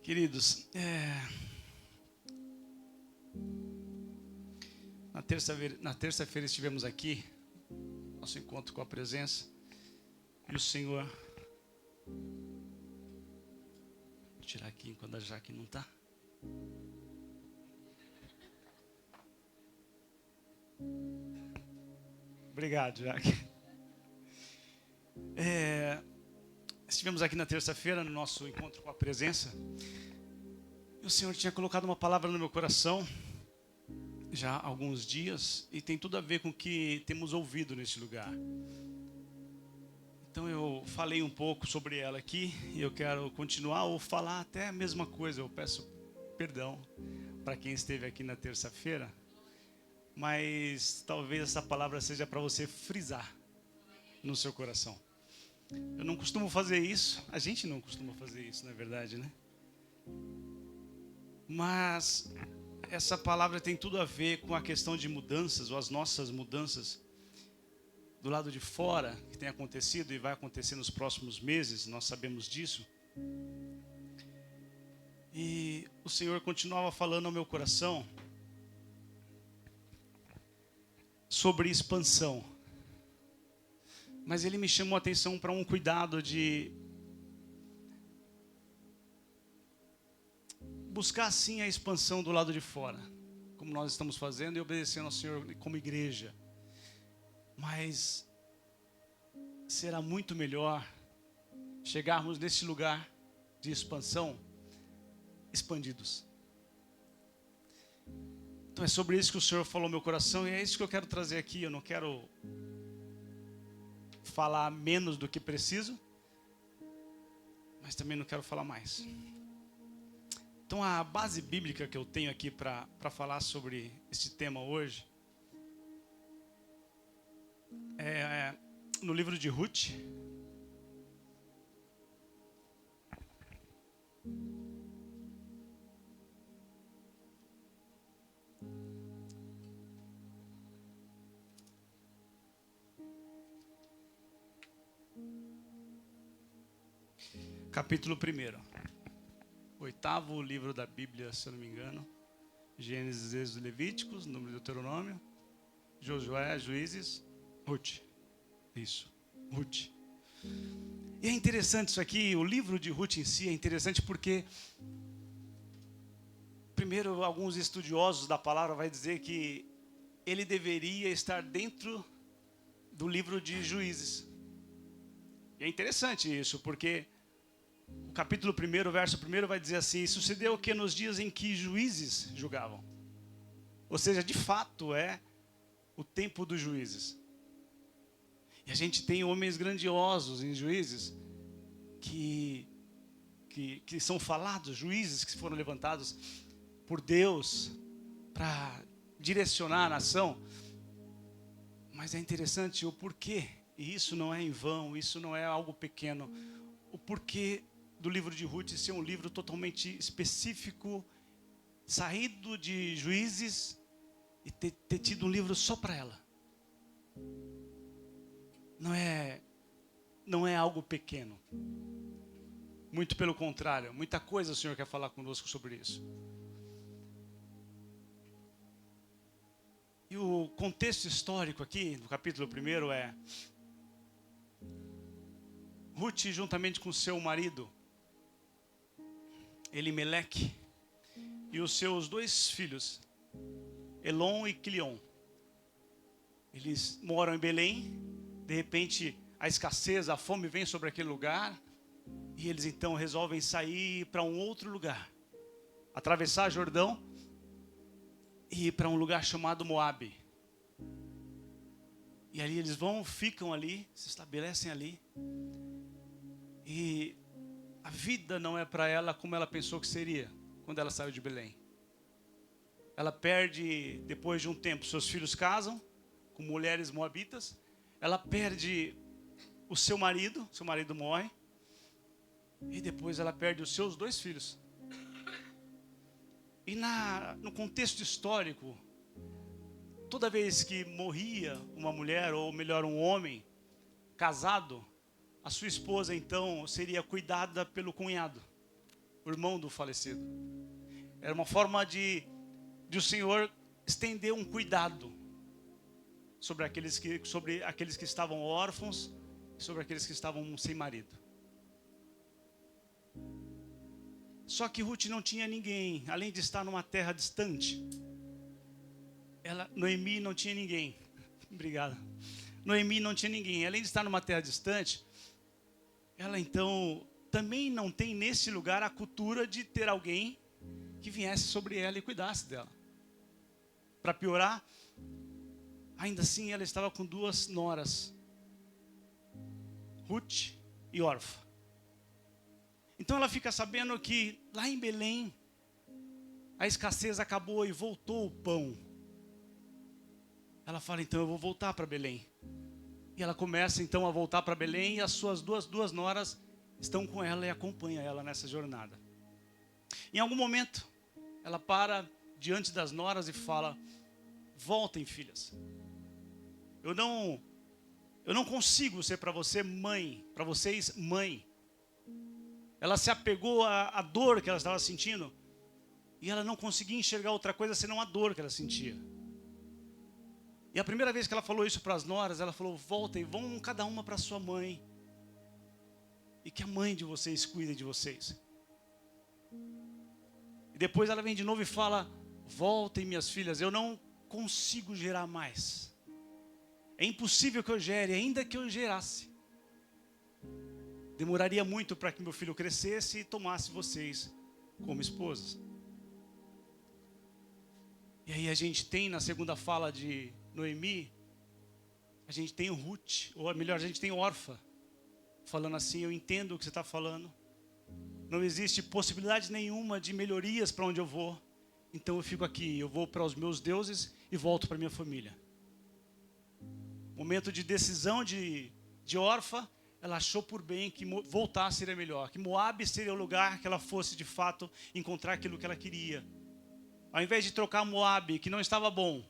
Queridos, na terça-feira estivemos aqui, nosso encontro com a presença, e o Senhor... Vou tirar aqui enquanto a Jaque não está. Obrigado, Jaque. Estivemos aqui na terça-feira, no nosso encontro com a presença, e o Senhor tinha colocado uma palavra no meu coração, já há alguns dias, e tem tudo a ver com o que temos ouvido neste lugar. Então eu falei um pouco sobre ela aqui, e eu quero continuar ou falar até a mesma coisa. Eu peço perdão para quem esteve aqui na terça-feira, mas talvez essa palavra seja para você frisar no seu coração. Eu não costumo fazer isso, a gente não costuma fazer isso, na verdade, né? Mas essa palavra tem tudo a ver com a questão de mudanças, ou as nossas mudanças do lado de fora, que tem acontecido e vai acontecer nos próximos meses, nós sabemos disso. E o Senhor continuava falando ao meu coração sobre expansão. Mas Ele me chamou a atenção para um cuidado de buscar sim a expansão do lado de fora, como nós estamos fazendo e obedecendo ao Senhor como igreja. Mas será muito melhor chegarmos nesse lugar de expansão expandidos. Então é sobre isso que o Senhor falou no meu coração e é isso que eu quero trazer aqui. Eu não quero falar menos do que preciso, mas também não quero falar mais. Então a base bíblica que eu tenho aqui para falar sobre esse tema hoje é no livro de Ruth. Capítulo 1. Oitavo livro da Bíblia, se eu não me engano. Gênesis, Êxodo, Levíticos, Número de Deuteronômio, Josué, Juízes, Ruth. Isso, Ruth. E é interessante isso aqui, o livro de Ruth em si é interessante porque, primeiro, alguns estudiosos da palavra vai dizer que ele deveria estar dentro do livro de Juízes. E é interessante isso, porque o capítulo 1, verso 1 vai dizer assim: sucedeu que nos dias em que juízes julgavam. Ou seja, de fato é o tempo dos juízes. E a gente tem homens grandiosos em Juízes que são falados, juízes que foram levantados por Deus para direcionar a nação. Mas é interessante o porquê, e isso não é em vão, isso não é algo pequeno. O porquê do livro de Ruth ser um livro totalmente específico, saído de Juízes e ter tido um livro só para ela. Não é algo pequeno. Muito pelo contrário, muita coisa o Senhor quer falar conosco sobre isso. E o contexto histórico aqui, no capítulo 1, é Ruth, juntamente com seu marido, Elimeleque, e os seus 2 filhos, Elon e Quilion. Eles moram em Belém. De repente, a escassez, a fome vem sobre aquele lugar, e eles então resolvem sair para um outro lugar, atravessar Jordão e ir para um lugar chamado Moabe. E ali eles ficam ali, se estabelecem ali, e a vida não é para ela como ela pensou que seria quando ela saiu de Belém. Ela perde, depois de um tempo, seus filhos casam com mulheres moabitas. Ela perde o seu marido morre. E depois ela perde os seus 2 filhos. E no contexto histórico, toda vez que morria uma mulher, ou melhor, um homem casado, a sua esposa então seria cuidada pelo cunhado. o irmão do falecido. Era uma forma de o Senhor estender um cuidado sobre aqueles que estavam órfãos, sobre aqueles que estavam sem marido. Só que Ruth não tinha ninguém, além de estar numa terra distante. Noemi não tinha ninguém. Obrigado. Noemi não tinha ninguém. Além de estar numa terra distante, ela então também não tem nesse lugar a cultura de ter alguém que viesse sobre ela e cuidasse dela. Para piorar, ainda assim ela estava com 2 noras, Ruth e Orfa. Então ela fica sabendo que lá em Belém a escassez acabou e voltou o pão. Ela fala, então eu vou voltar para Belém. E ela começa então a voltar para Belém e as suas duas noras estão com ela e acompanham ela nessa jornada. Em algum momento, ela para diante das noras e fala, voltem, filhas. Eu não consigo ser para você mãe, para vocês mãe. Ela se apegou à dor que ela estava sentindo e ela não conseguia enxergar outra coisa senão a dor que ela sentia. E a primeira vez que ela falou isso para as noras, ela falou, voltem, vão cada uma para sua mãe. E que a mãe de vocês cuide de vocês. E depois ela vem de novo e fala, voltem, minhas filhas, eu não consigo gerar mais. É impossível que eu gere, ainda que eu gerasse. Demoraria muito para que meu filho crescesse e tomasse vocês como esposas. E aí a gente tem na segunda fala de Noemi, a gente tem o Ruth, ou melhor, a gente tem Orfa, falando assim, eu entendo o que você está falando. Não existe possibilidade nenhuma de melhorias para onde eu vou. Então eu fico aqui, eu vou para os meus deuses e volto para minha família. Momento de decisão de Orfa, ela achou por bem que voltar seria melhor, que Moabe seria o lugar que ela fosse de fato encontrar aquilo que ela queria. Ao invés de trocar Moabe, que não estava bom,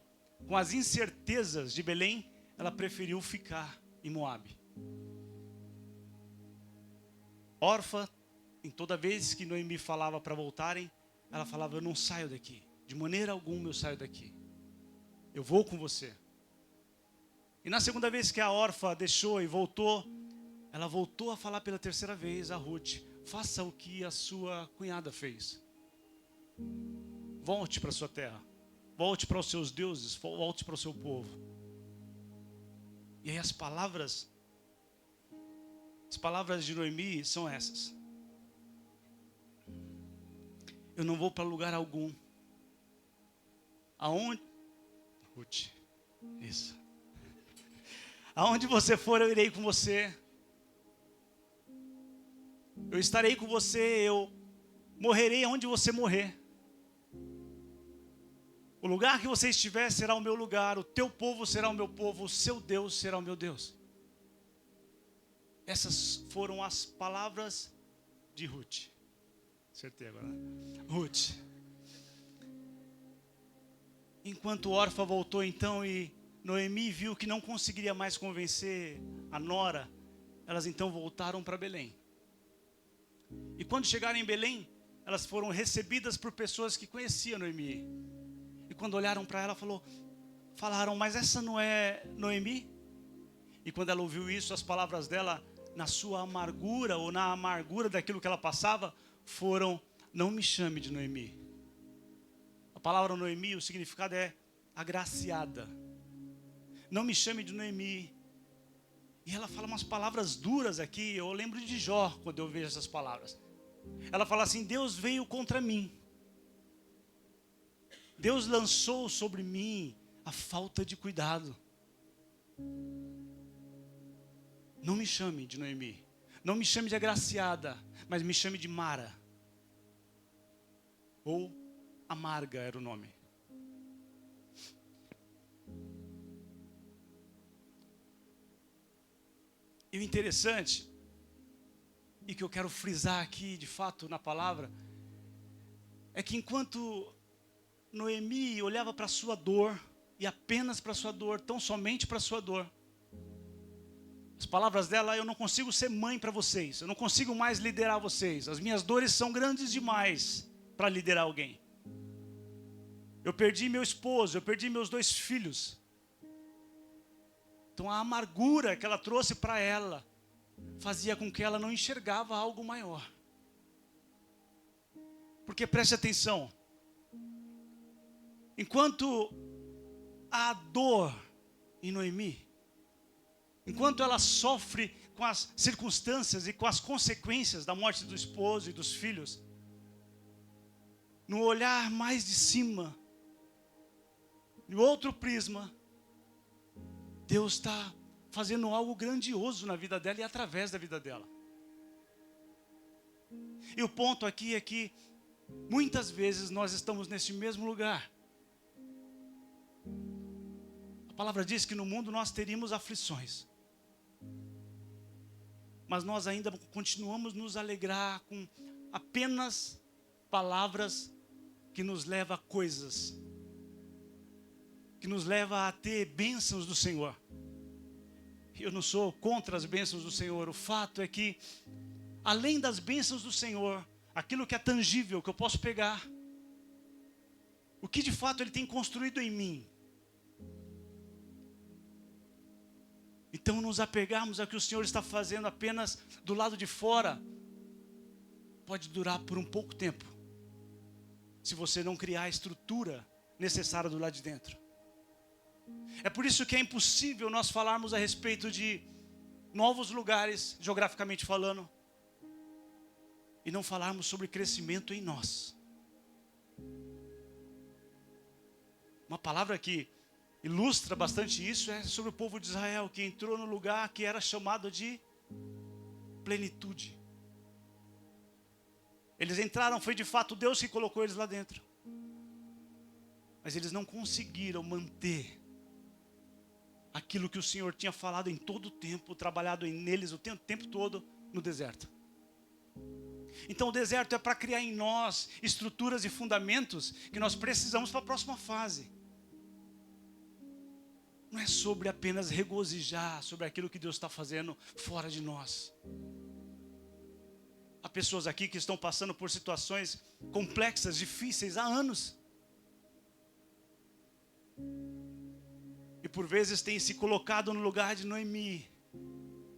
com as incertezas de Belém, ela preferiu ficar em Moabe. Orfa, em toda vez que Noemi falava para voltarem, ela falava, eu não saio daqui, de maneira alguma eu saio daqui, eu vou com você. E na segunda vez que a Orfa deixou e voltou, ela voltou a falar pela terceira vez a Ruth, faça o que a sua cunhada fez. Volte para a sua terra, volte para os seus deuses, volte para o seu povo. E aí as palavras de Noemi são essas. Eu não vou para lugar algum. Aonde? Ruth, isso. Aonde você for, eu irei com você. Eu estarei com você, eu morrerei onde você morrer. O lugar que você estiver será o meu lugar, o teu povo será o meu povo, o seu Deus será o meu Deus. Essas foram as palavras de Ruth. Acertei agora, né? Ruth. Enquanto Orfa voltou então e Noemi viu que não conseguiria mais convencer a nora, elas então voltaram para Belém. E quando chegaram em Belém, elas foram recebidas por pessoas que conheciam Noemi. E quando olharam para ela, falaram, mas essa não é Noemi? E quando ela ouviu isso, as palavras dela, na sua amargura ou na amargura daquilo que ela passava, foram, não me chame de Noemi. A palavra Noemi, o significado é agraciada. Não me chame de Noemi. E ela fala umas palavras duras aqui, eu lembro de Jó quando eu vejo essas palavras. Ela fala assim, Deus veio contra mim. Deus lançou sobre mim a falta de cuidado. Não me chame de Noemi. Não me chame de agraciada, mas me chame de Mara. Ou Amarga era o nome. E o interessante, e que eu quero frisar aqui de fato na palavra, é que enquanto Noemi olhava para a sua dor, e apenas para a sua dor, tão somente para a sua dor, As palavras dela: eu não consigo ser mãe para vocês, eu não consigo mais liderar vocês, as minhas dores são grandes demais para liderar alguém. Eu perdi meu esposo, eu perdi meus 2 filhos. Então a amargura que ela trouxe para ela fazia com que ela não enxergava algo maior. Porque preste atenção, enquanto há dor em Noemi, enquanto ela sofre com as circunstâncias e com as consequências da morte do esposo e dos filhos, no olhar mais de cima, no outro prisma, Deus está fazendo algo grandioso na vida dela e através da vida dela. E o ponto aqui é que muitas vezes nós estamos nesse mesmo lugar. A palavra diz que no mundo nós teríamos aflições, mas nós ainda continuamos nos alegrar com apenas palavras que nos levam a coisas, que nos levam a ter bênçãos do Senhor. Eu não sou contra as bênçãos do Senhor. O fato é que, além das bênçãos do Senhor, aquilo que é tangível, que eu posso pegar, o que de fato Ele tem construído em mim. Então, nos apegarmos ao que o Senhor está fazendo apenas do lado de fora, pode durar por um pouco tempo, se você não criar a estrutura necessária do lado de dentro. É por isso que é impossível nós falarmos a respeito de novos lugares, geograficamente falando, e não falarmos sobre crescimento em nós. Uma palavra que ilustra bastante isso é sobre o povo de Israel, que entrou no lugar que era chamado de plenitude. Eles entraram, foi de fato Deus que colocou eles lá dentro, mas eles não conseguiram manter aquilo que o Senhor tinha falado em todo o tempo, trabalhado neles o tempo todo no deserto. Então o deserto é para criar em nós estruturas e fundamentos que nós precisamos para a próxima fase. Não é sobre apenas regozijar sobre aquilo que Deus está fazendo fora de nós. Há pessoas aqui que estão passando por situações complexas, difíceis há anos. E por vezes tem se colocado no lugar de Noemi.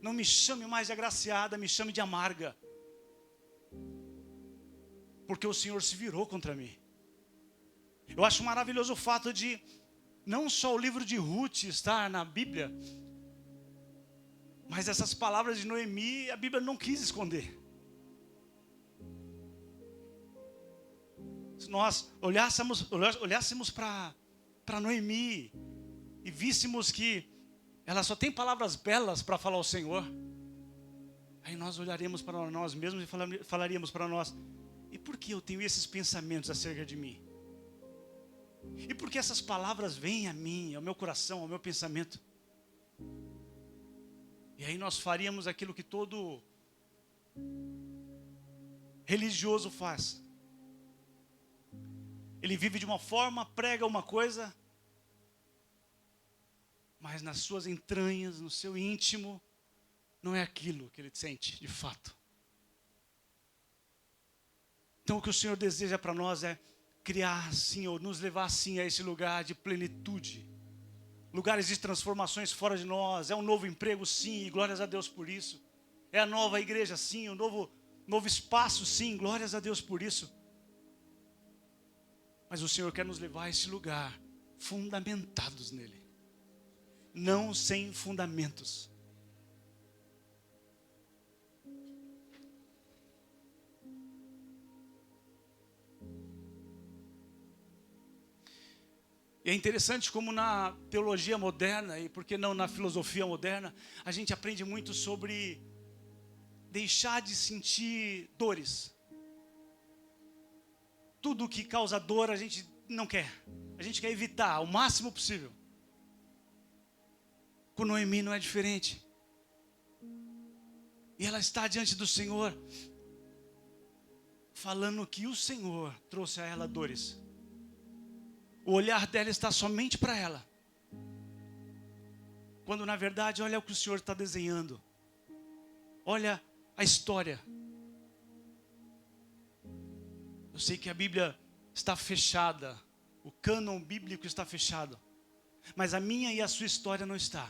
Não me chame mais de agraciada, me chame de amarga. Porque o Senhor se virou contra mim. Eu acho maravilhoso o fato de não só o livro de Ruth estar na Bíblia, mas essas palavras de Noemi, a Bíblia não quis esconder. Se nós olhássemos para Noemi e víssemos que ela só tem palavras belas para falar ao Senhor, aí nós olharemos para nós mesmos e falaríamos para nós: e por que eu tenho esses pensamentos acerca de mim? E por que essas palavras vêm a mim, ao meu coração, ao meu pensamento? E aí nós faríamos aquilo que todo religioso faz. Ele vive de uma forma, prega uma coisa, mas nas suas entranhas, no seu íntimo, não é aquilo que ele sente de fato. Então o que o Senhor deseja para nós é criar assim, ou nos levar assim a esse lugar de plenitude. Lugares de transformações fora de nós. É um novo emprego, sim, e glórias a Deus por isso. É a nova igreja, sim, um novo espaço, sim, glórias a Deus por isso. Mas o Senhor quer nos levar a esse lugar fundamentados nele, não sem fundamentos. E é interessante como na teologia moderna, e por que não na filosofia moderna, a gente aprende muito sobre deixar de sentir dores. Tudo que causa dor a gente não quer. A gente quer evitar o máximo possível. Com Noemi não é diferente. E ela está diante do Senhor, falando que o Senhor trouxe a ela dores. O olhar dela está somente para ela. Quando na verdade, olha o que o Senhor está desenhando. Olha a história. Eu sei que a Bíblia está fechada. O cânon bíblico está fechado. Mas a minha e a sua história não está.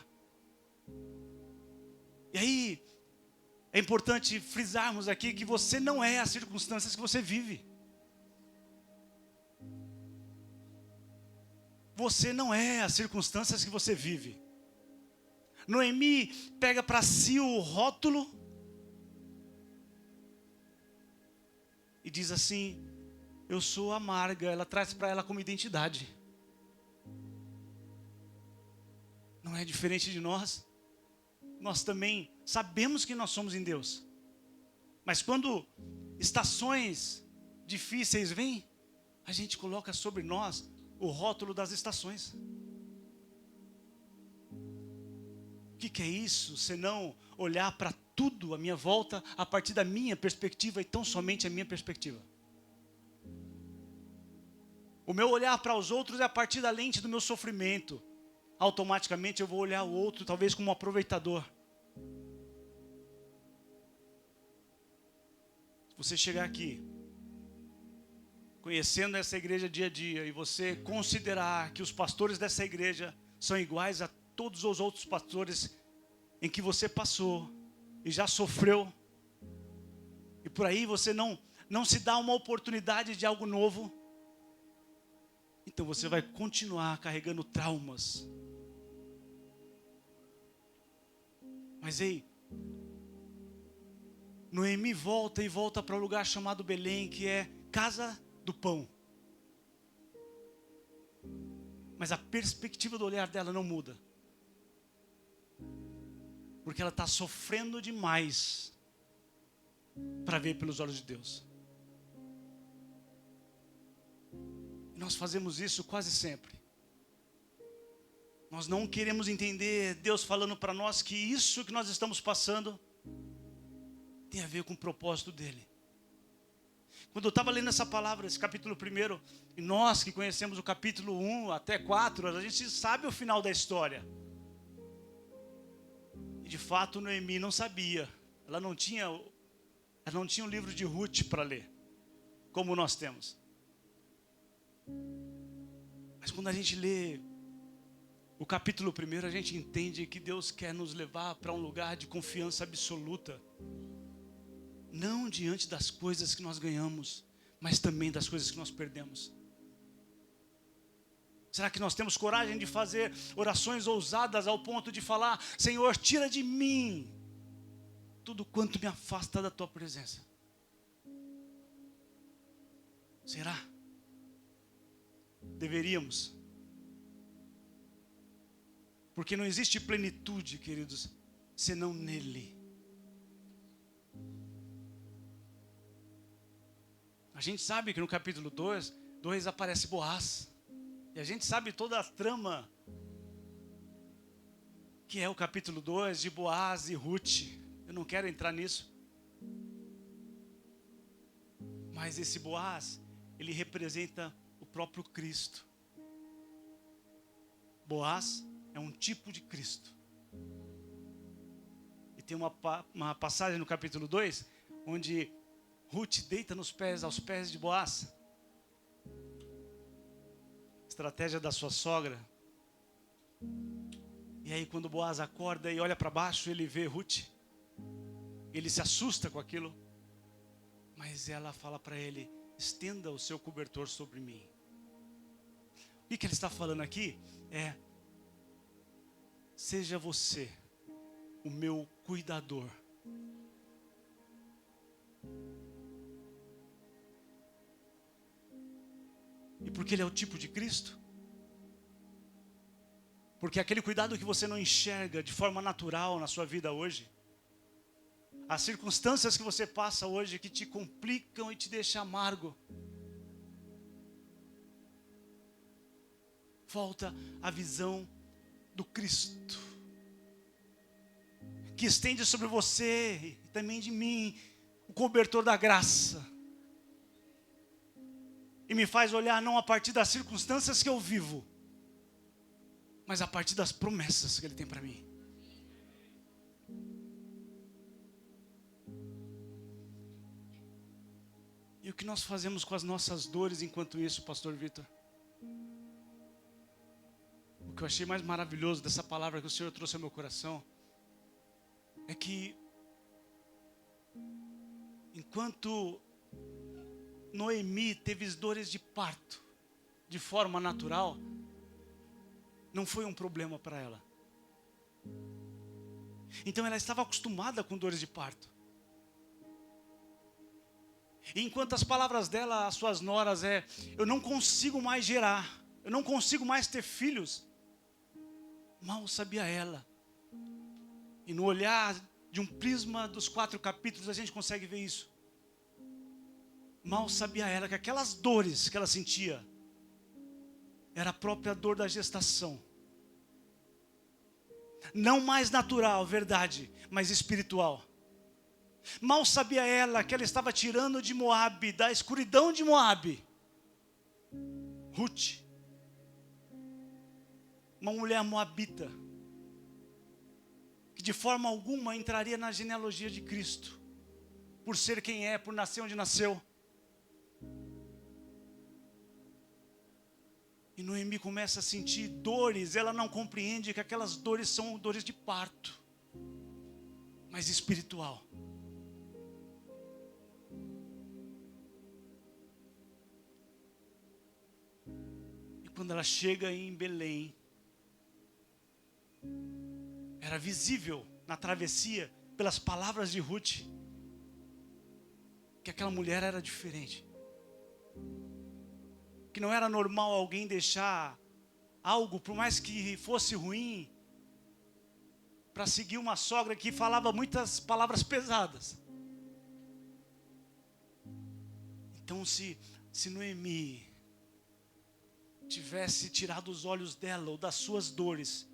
E aí, é importante frisarmos aqui que você não é as circunstâncias que você vive. Você não é as circunstâncias que você vive. Noemi pega para si o rótulo e diz assim: eu sou amarga. Ela traz para ela como identidade. Não é diferente de nós. Nós também sabemos que nós somos em Deus. Mas quando estações difíceis vêm, a gente coloca sobre nós o rótulo das estações. O que é isso, senão olhar para tudo à minha volta a partir da minha perspectiva e tão somente a minha perspectiva? O meu olhar para os outros é a partir da lente do meu sofrimento. Automaticamente eu vou olhar o outro talvez como um aproveitador. Se você chegar aqui, conhecendo essa igreja dia a dia, e você considerar que os pastores dessa igreja são iguais a todos os outros pastores em que você passou e já sofreu, e por aí você não se dá uma oportunidade de algo novo, então você vai continuar carregando traumas. Mas ei, Noemi volta para um lugar chamado Belém, que é casa do pão. Mas a perspectiva do olhar dela não muda. Porque ela está sofrendo demais para ver pelos olhos de Deus. E nós fazemos isso quase sempre. Nós não queremos entender Deus falando para nós que isso que nós estamos passando tem a ver com o propósito dele. Quando eu estava lendo essa palavra, esse capítulo 1, e nós que conhecemos o capítulo 1 até 4, a gente sabe o final da história. E de fato Noemi não sabia. Ela não tinha um livro de Ruth para ler, como nós temos. Mas quando a gente lê o capítulo 1, a gente entende que Deus quer nos levar para um lugar de confiança absoluta. Não diante das coisas que nós ganhamos, mas também das coisas que nós perdemos. Será que nós temos coragem de fazer orações ousadas ao ponto de falar: Senhor, tira de mim tudo quanto me afasta da tua presença? Será? Deveríamos. Porque não existe plenitude, queridos, senão nele. A gente sabe que no capítulo 2 aparece Boaz. E a gente sabe toda a trama que é o capítulo 2 de Boaz e Ruth. Eu não quero entrar nisso. Mas esse Boaz, ele representa o próprio Cristo. Boaz é um tipo de Cristo. E tem uma passagem no capítulo 2, onde Ruth deita aos pés de Boaz. Estratégia da sua sogra. E aí quando Boaz acorda e olha para baixo, ele vê Ruth. Ele se assusta com aquilo. Mas ela fala para ele: estenda o seu cobertor sobre mim. O que ele está falando aqui é: seja você o meu cuidador. E porque ele é o tipo de Cristo? Porque aquele cuidado que você não enxerga de forma natural na sua vida hoje, as circunstâncias que você passa hoje que te complicam e te deixam amargo, falta a visão do Cristo, que estende sobre você e também de mim o cobertor da graça, e me faz olhar não a partir das circunstâncias que eu vivo, mas a partir das promessas que Ele tem para mim. E o que nós fazemos com as nossas dores enquanto isso, pastor Vitor? O que eu achei mais maravilhoso dessa palavra que o Senhor trouxe ao meu coração é que enquanto Noemi teve dores de parto de forma natural, não foi um problema para ela. Então ela estava acostumada com dores de parto. E enquanto as palavras dela, as suas noras eu não consigo mais gerar, eu não consigo mais ter filhos. Mal sabia ela. E no olhar de um prisma dos 4 capítulos a gente consegue ver isso. Mal sabia ela que aquelas dores que ela sentia era a própria dor da gestação. Não mais natural, verdade, mas espiritual. Mal sabia ela que ela estava tirando de Moabe, da escuridão de Moabe, Ruth, uma mulher moabita, que de forma alguma entraria na genealogia de Cristo, por ser quem é, por nascer onde nasceu. E Noemi começa a sentir dores, ela não compreende que aquelas dores são dores de parto, mas espiritual. E quando ela chega em Belém, era visível na travessia, pelas palavras de Ruth, que aquela mulher era diferente. Que não era normal alguém deixar algo, por mais que fosse ruim, para seguir uma sogra que falava muitas palavras pesadas. Então se Noemi tivesse tirado os olhos dela ou das suas dores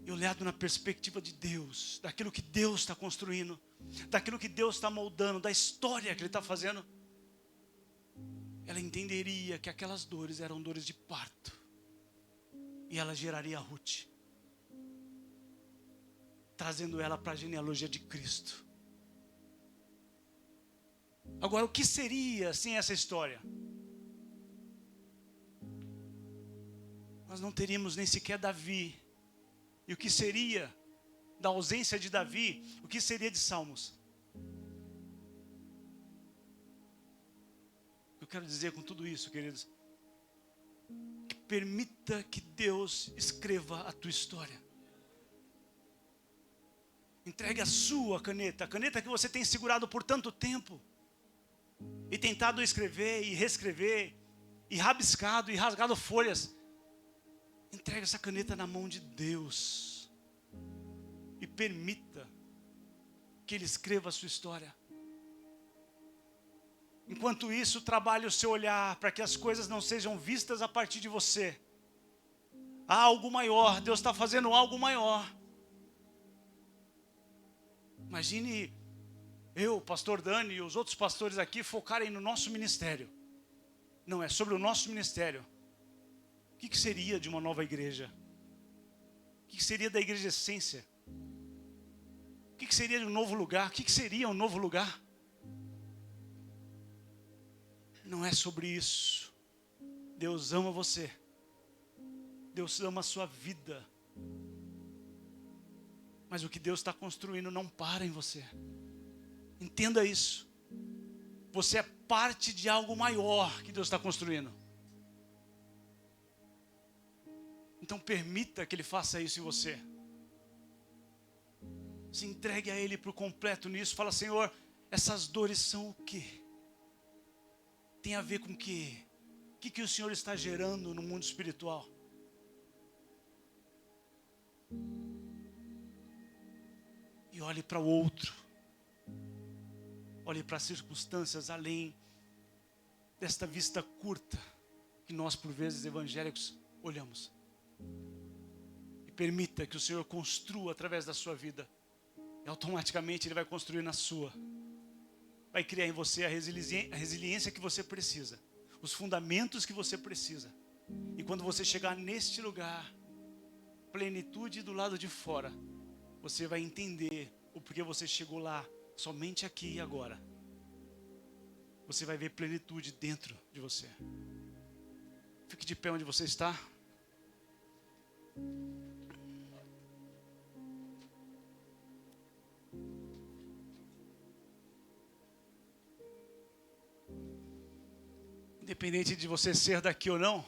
e olhado na perspectiva de Deus, daquilo que Deus está construindo, daquilo que Deus está moldando, da história que Ele está fazendo, ela entenderia que aquelas dores eram dores de parto. E ela geraria Ruth, trazendo ela para a genealogia de Cristo. Agora, o que seria sem essa história? Nós não teríamos nem sequer Davi. E o que seria da ausência de Davi? O que seria de Salmos? Eu quero dizer com tudo isso, queridos, que permita que Deus escreva a tua história. Entregue a sua caneta, a caneta que você tem segurado por tanto tempo, e tentado escrever e reescrever, e rabiscado e rasgado folhas. Entregue essa caneta na mão de Deus, e permita que Ele escreva a sua história. Enquanto isso, trabalhe o seu olhar para que as coisas não sejam vistas a partir de você. Há algo maior, Deus está fazendo algo maior. Imagine eu, pastor Dani e os outros pastores aqui focarem no nosso ministério. Não, é sobre o nosso ministério. O que seria de uma nova igreja? O que seria da igreja essência? O que seria de um novo lugar? O que seria um novo lugar? Não é sobre isso. Deus ama você. Deus ama a sua vida. Mas o que Deus está construindo não para em você. Entenda isso. Você é parte de algo maior que Deus está construindo. Então permita que Ele faça isso em você. Se entregue a Ele por completo nisso. Fala, Senhor, essas dores são o quê? Tem a ver com o quê? O que o Senhor está gerando no mundo espiritual? E olhe para o outro. Olhe para as circunstâncias além desta vista curta que nós, por vezes, evangélicos, olhamos. E permita que o Senhor construa através da sua vida. E automaticamente Ele vai construir na sua. Vai criar em você a resiliência que você precisa. Os fundamentos que você precisa. E quando você chegar neste lugar, plenitude do lado de fora, você vai entender o porquê você chegou lá, somente aqui e agora. você vai ver plenitude dentro de você. Fique de pé onde você está. Independente de você ser daqui ou não,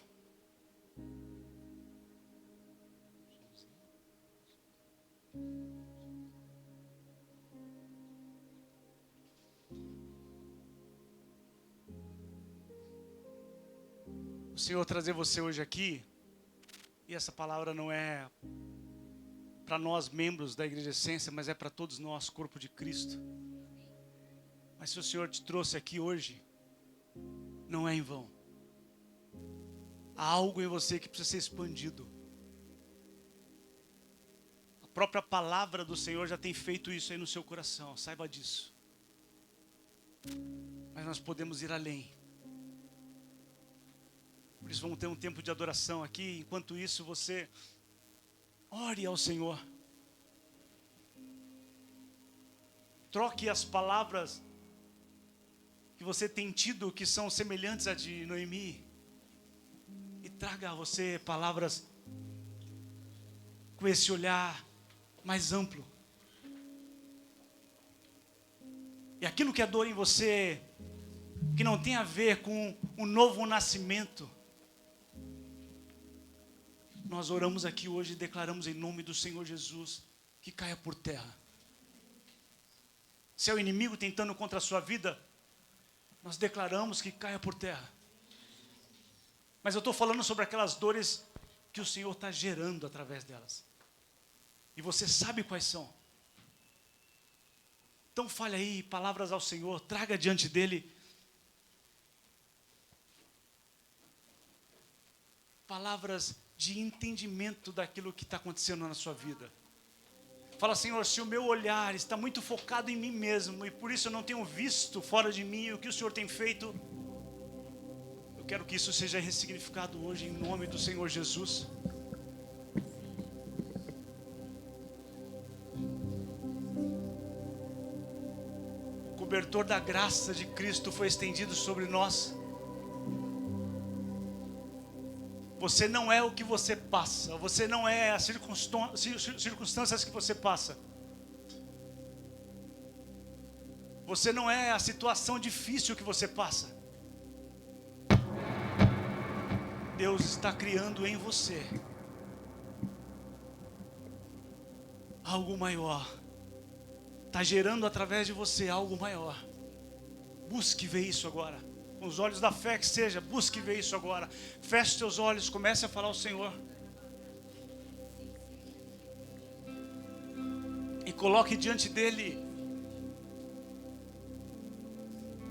o Senhor trazer você hoje aqui, e essa palavra não é para nós membros da Igreja Essência, mas é para todos nós, corpo de Cristo. Mas se o Senhor te trouxe aqui hoje, não é em vão. Há algo em você que precisa ser expandido. A própria palavra do Senhor já tem feito isso aí no seu coração, saiba disso. Mas nós podemos ir além. Por isso vamos ter um tempo de adoração aqui. Enquanto isso, você ore ao Senhor. Troque as palavras que você tem tido, que são semelhantes à de Noemi, e traga a você palavras com esse olhar mais amplo. E aquilo que é dor em você, que não tem a ver com o novo nascimento, nós oramos aqui hoje e declaramos em nome do Senhor Jesus que caia por terra. Se é o inimigo tentando contra a sua vida, nós declaramos que caia por terra. Mas eu estou falando sobre aquelas dores que o Senhor está gerando através delas. E você sabe quais são. Então fale aí palavras ao Senhor, traga diante dEle palavras de entendimento daquilo que está acontecendo na sua vida. Fala, Senhor, se o meu olhar está muito focado em mim mesmo e por isso eu não tenho visto fora de mim o que o Senhor tem feito, eu quero que isso seja ressignificado hoje em nome do Senhor Jesus. O cobertor da graça de Cristo foi estendido sobre nós. Você não é o que você passa. Você não é as circunstâncias que você passa. Você não é a situação difícil que você passa. Deus está criando em você algo maior. Está gerando através de você algo maior. Busque ver isso agora. Com os olhos da fé que seja, busque ver isso agora. Feche os seus olhos, comece a falar ao Senhor. E coloque diante dEle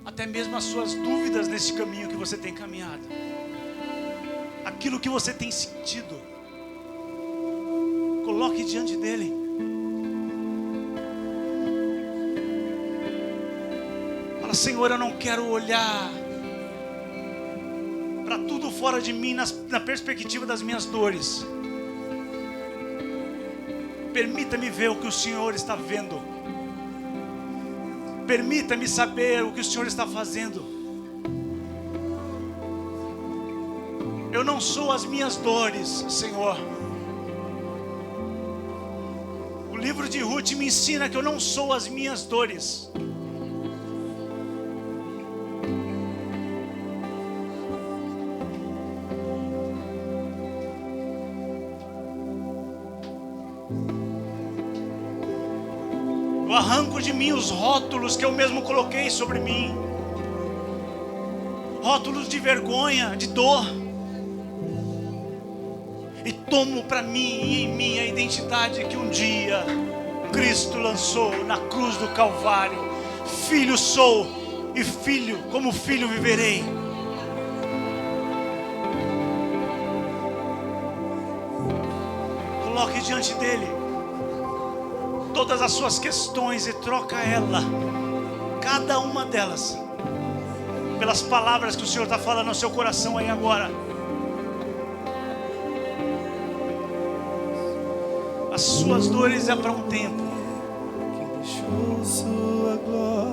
até mesmo as suas dúvidas nesse caminho que você tem caminhado. Aquilo que você tem sentido. Coloque diante dEle. Fala, Senhor, eu não quero olhar para tudo fora de mim na perspectiva das minhas dores. Permita-me ver o que o Senhor está vendo. Permita-me saber o que o Senhor está fazendo. Eu não sou as minhas dores, Senhor. O livro de Ruth me ensina que eu não sou as minhas dores. Arranco de mim os rótulos que eu mesmo coloquei sobre mim. Rótulos de vergonha, de dor. E tomo para mim e em mim a identidade que um dia Cristo lançou na cruz do Calvário. Filho sou e filho, como filho viverei. Coloque diante dele todas as suas questões e troca ela, cada uma delas, pelas palavras que o Senhor está falando no seu coração aí agora. As suas dores é para um tempo.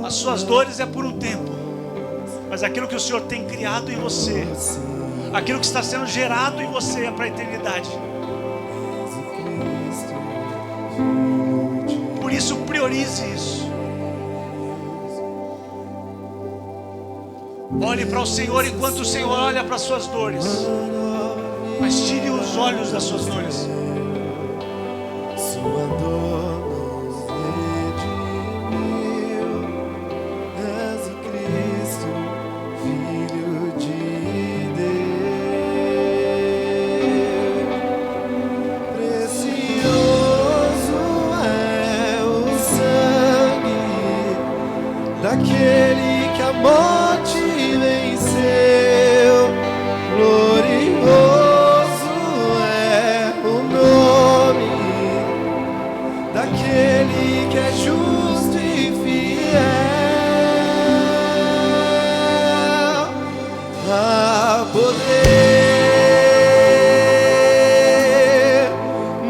As suas dores é por um tempo. mas aquilo que o Senhor tem criado em você, aquilo que está sendo gerado em você é para a eternidade. Por isso, priorize isso. Olhe para o Senhor enquanto o Senhor olha para as suas dores, mas tire os olhos das suas dores. Sua dor nos redimiu, és o Cristo, Filho de Deus. Precioso é o sangue daquele que a morte venceu. Glorioso é o nome daquele que é justo e fiel. Há poder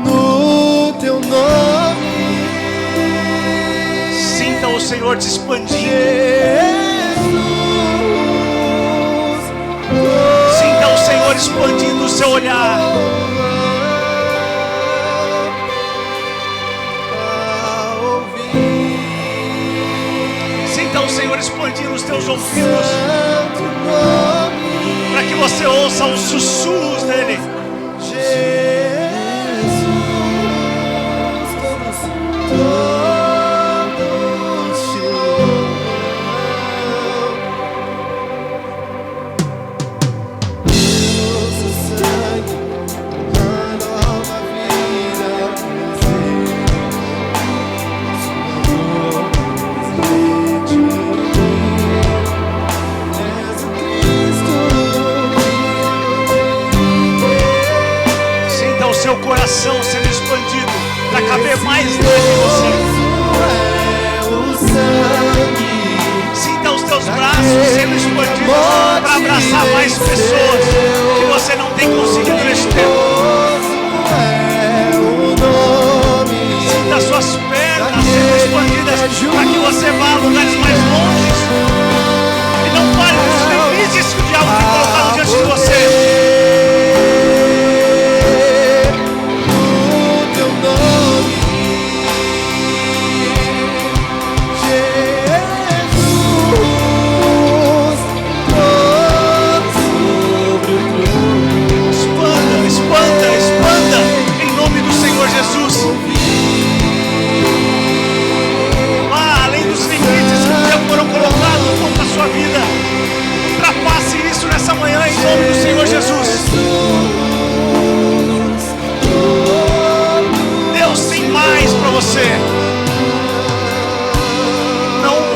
no teu nome. Sinta o Senhor te expandindo. Sinta o Senhor expandindo o seu olhar. Sinta o Senhor expandindo os teus ouvidos, para que você ouça os sussurros dele. Seu coração sendo expandido para caber mais dentro de você. Sinta os teus braços sendo expandidos para abraçar mais pessoas que você não tem conseguido neste tempo. Sinta as suas pernas sendo expandidas para que você vá a lugares mais longes. E não pare nos limites que o diabo tem colocado diante de você.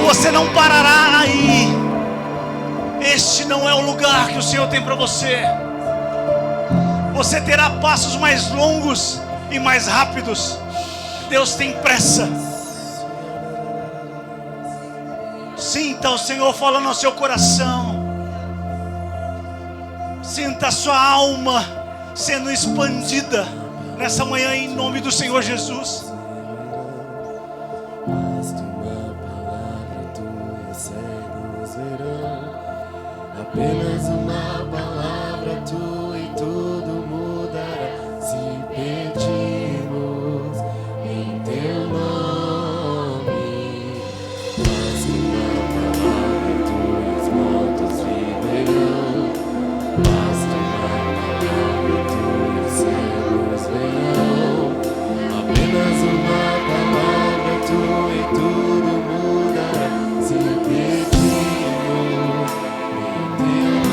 Você não parará aí. Este não é o lugar que o Senhor tem para você. Você terá passos mais longos e mais rápidos. Deus tem pressa. Sinta o Senhor falando ao seu coração. Sinta a sua alma sendo expandida nessa manhã em nome do Senhor Jesus. Apenas uma palavra tua e tudo mudará. Se pedimos em teu nome, basta uma palavra tua e os mortos viverão. Basta uma palavra tua e os cegos verão. Apenas uma palavra tua e tudo mudará. Se pedimos em teu nome.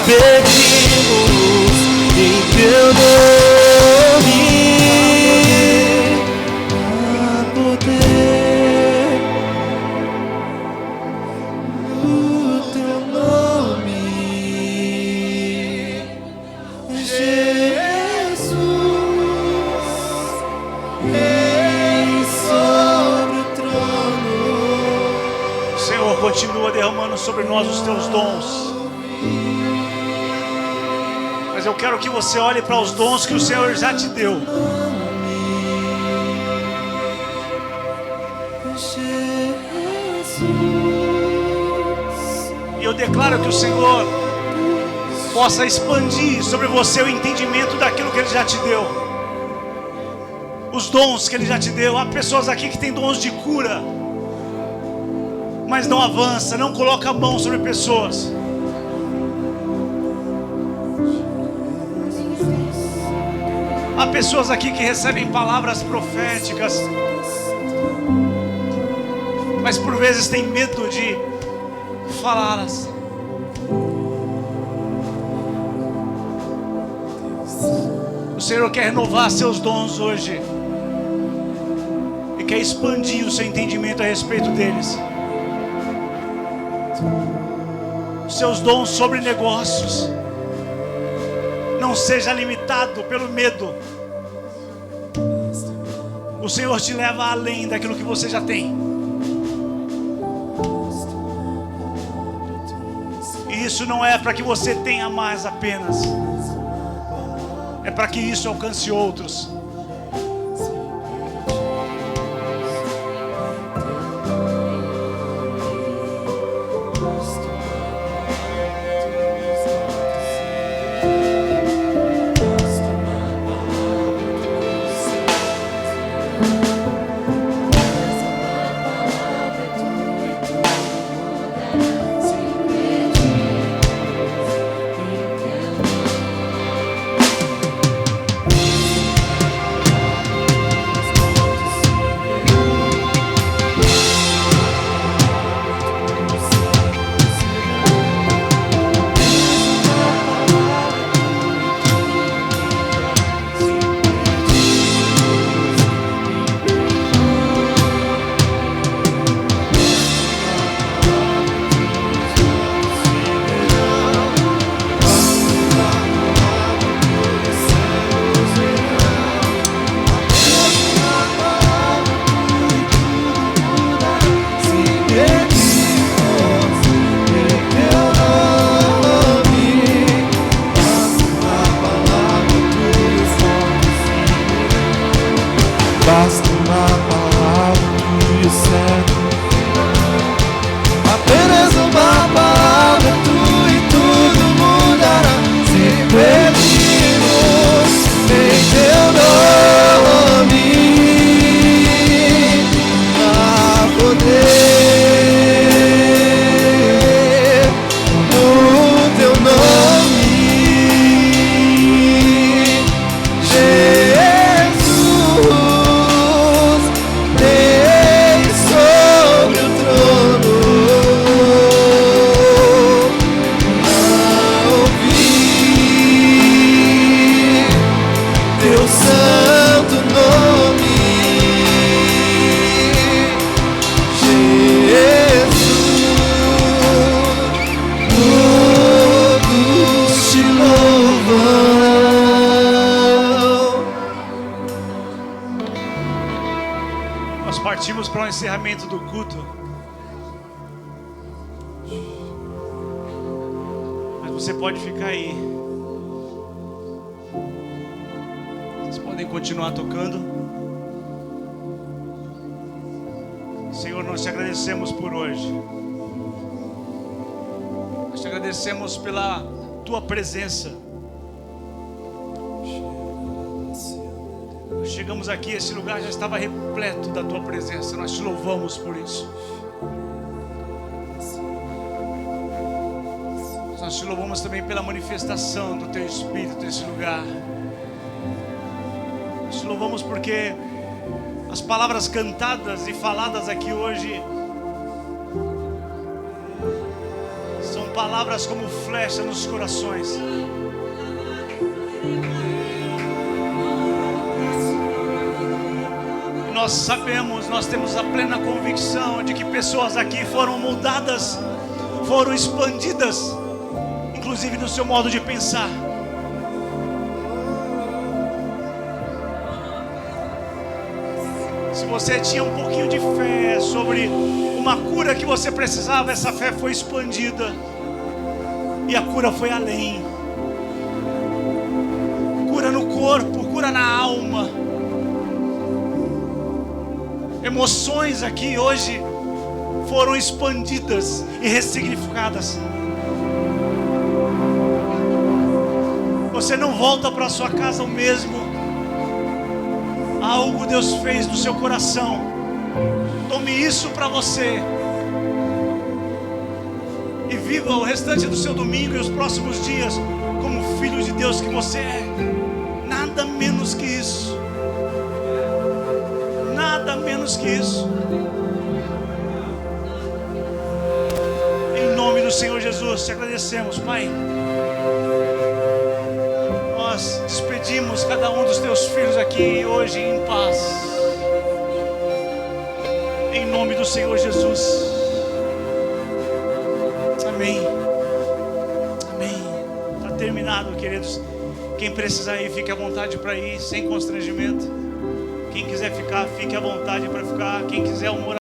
pedimos em teu nome, há poder no teu nome, Jesus, Rei sobre o trono. Senhor, continua derramando sobre nós os teus dons. Mas eu quero que você olhe para os dons que o Senhor já te deu. E eu declaro que o Senhor possa expandir sobre você o entendimento daquilo que Ele já te deu. Os dons que Ele já te deu. Há pessoas aqui que têm dons de cura, mas não avança, não coloca a mão sobre pessoas. Há pessoas aqui que recebem palavras proféticas, mas por vezes têm medo de falá-las. O Senhor quer renovar seus dons hoje e quer expandir o seu entendimento a respeito deles. Os seus dons sobre negócios. Não seja limitado pelo medo. O Senhor te leva além daquilo que você já tem. E isso não é para que você tenha mais apenas. É para que isso alcance outros. Basta uma palavra tua certa, apenas uma palavra tua e tudo mudará. Se pedimos em teu nome, há poder no teu nome, partimos para o encerramento do culto. Mas você pode ficar aí. Vocês podem continuar tocando. Senhor, nós te agradecemos por hoje. Nós te agradecemos pela tua presença. Chegamos aqui, esse lugar já estava repleto da tua presença. Nós te louvamos por isso. Nós te louvamos também pela manifestação do teu Espírito nesse lugar. Nós te louvamos porque as palavras cantadas e faladas aqui hoje são palavras como flecha nos corações. E nós sabemos, nós temos a plena convicção de que pessoas aqui foram mudadas, foram expandidas, inclusive no seu modo de pensar. Se você tinha um pouquinho de fé sobre uma cura que você precisava, essa fé foi expandida e a cura foi além. Cura no corpo, cura na alma. Emoções aqui hoje foram expandidas e ressignificadas. Você não volta para sua casa o mesmo. Algo Deus fez no seu coração. Tome isso para você e viva o restante do seu domingo e os próximos dias como filho de Deus que você é. Nada menos que isso. Nada menos que isso. Em nome do Senhor Jesus, te agradecemos, Pai. Nós despedimos cada um dos teus filhos aqui hoje em paz. Em nome do Senhor Jesus. Amém. Amém. Está terminado, queridos. Quem precisar ir, fique à vontade para ir, sem constrangimento. Quem quiser ficar, fique à vontade para ficar. Quem quiser uma